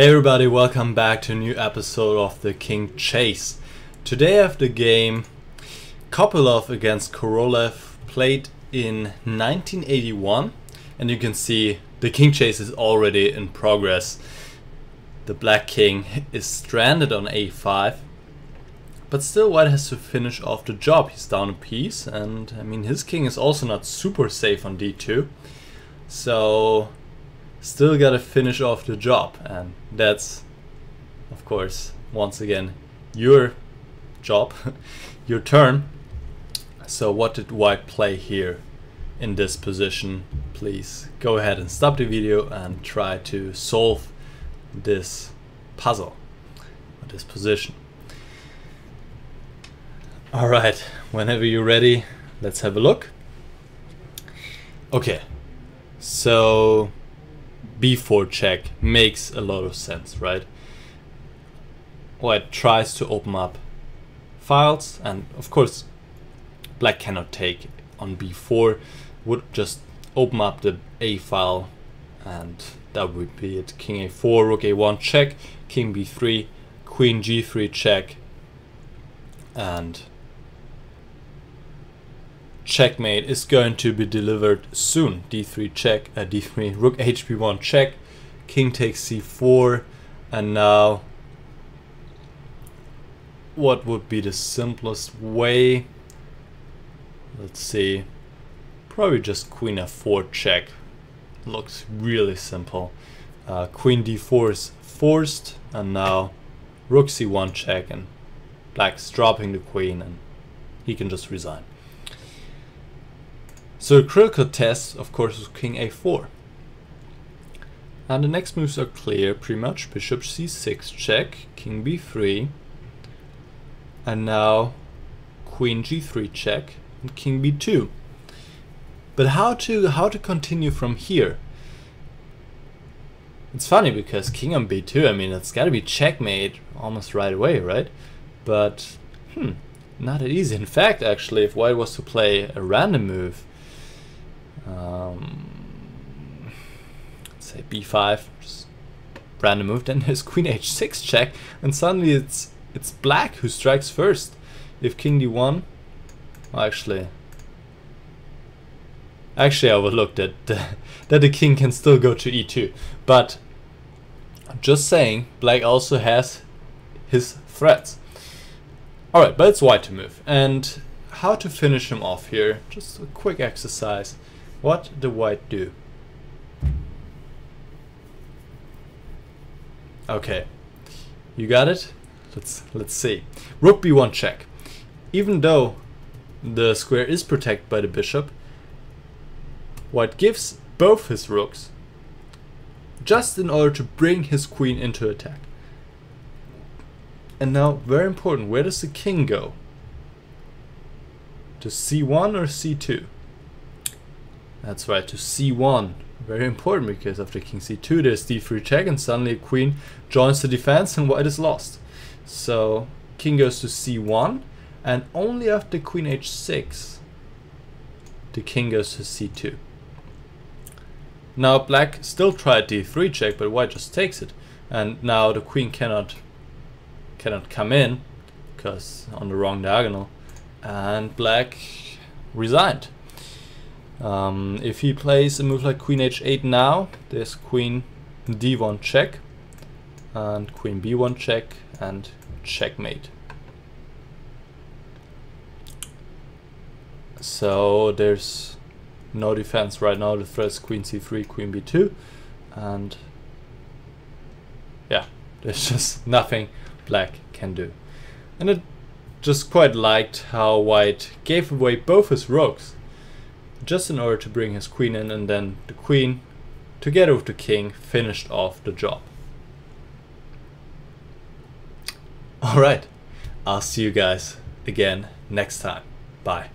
Hey everybody, welcome back to a new episode of the King Chase. Today I have the game Kopylov against Korolev, played in 1981, and you can see the King Chase is already in progress. The black king is stranded on a5, but still white has to finish off the job. He's down a piece, and I mean his king is also not super safe on d2, so still gotta finish off the job, and that's of course once again your job, your turn. So what did white play here in this position? Please go ahead and stop the video and try to solve this puzzle, or this position. Alright, whenever you're ready, let's have a look. Okay, so b4 check makes a lot of sense, right? White tries to open up files, and of course black cannot take on b4, would just open up the a file, and that would be it. King a4, rook a1 check, king b3, queen g3 check, and checkmate is going to be delivered soon. d3 check, d3, rook hb1 check, king takes c4, and now what would be the simplest way? Let's see, probably just queen f4 check. Looks really simple. Queen d4 is forced, and now rook c1 check, and black's dropping the queen, and he can just resign. So the critical test, of course, is king a4. And the next moves are clear, pretty much. Bishop c6 check, king b3, and now queen g3 check, and king b2. But how to continue from here? It's funny because king on b2, I mean, it's got to be checkmate almost right away, right? But not that easy. In fact, actually, if white was to play a random move, let's say b5, just random move, then there's queen h6 check, and suddenly it's black who strikes first. If king d1, well, actually I overlooked that the king can still go to e2, but I'm just saying black also has his threats. Alright, but it's white to move, and how to finish him off here, just a quick exercise. What did white do? Okay, you got it? Let's see. Rook b1 check. Even though the square is protected by the bishop, white gives both his rooks just in order to bring his queen into attack. And now, very important, where does the king go? To c1 or c2? That's right, to c1. Very important, because after king c2 there's d3 check, and suddenly a queen joins the defense and white is lost. So king goes to c1, and only after queen h6 the king goes to c2. Now black still tried d3 check, but white just takes it, and now the queen cannot come in because on the wrong diagonal, and black resigned. If he plays a move like queen h8 now, there's queen d1 check, and queen b1 check, and checkmate. So there's no defense right now. The threat is queen c3, queen b2, and yeah, there's just nothing black can do. And I just quite liked how white gave away both his rooks just in order to bring his queen in, and then the queen together with the king finished off the job. Alright, I'll see you guys again next time. Bye.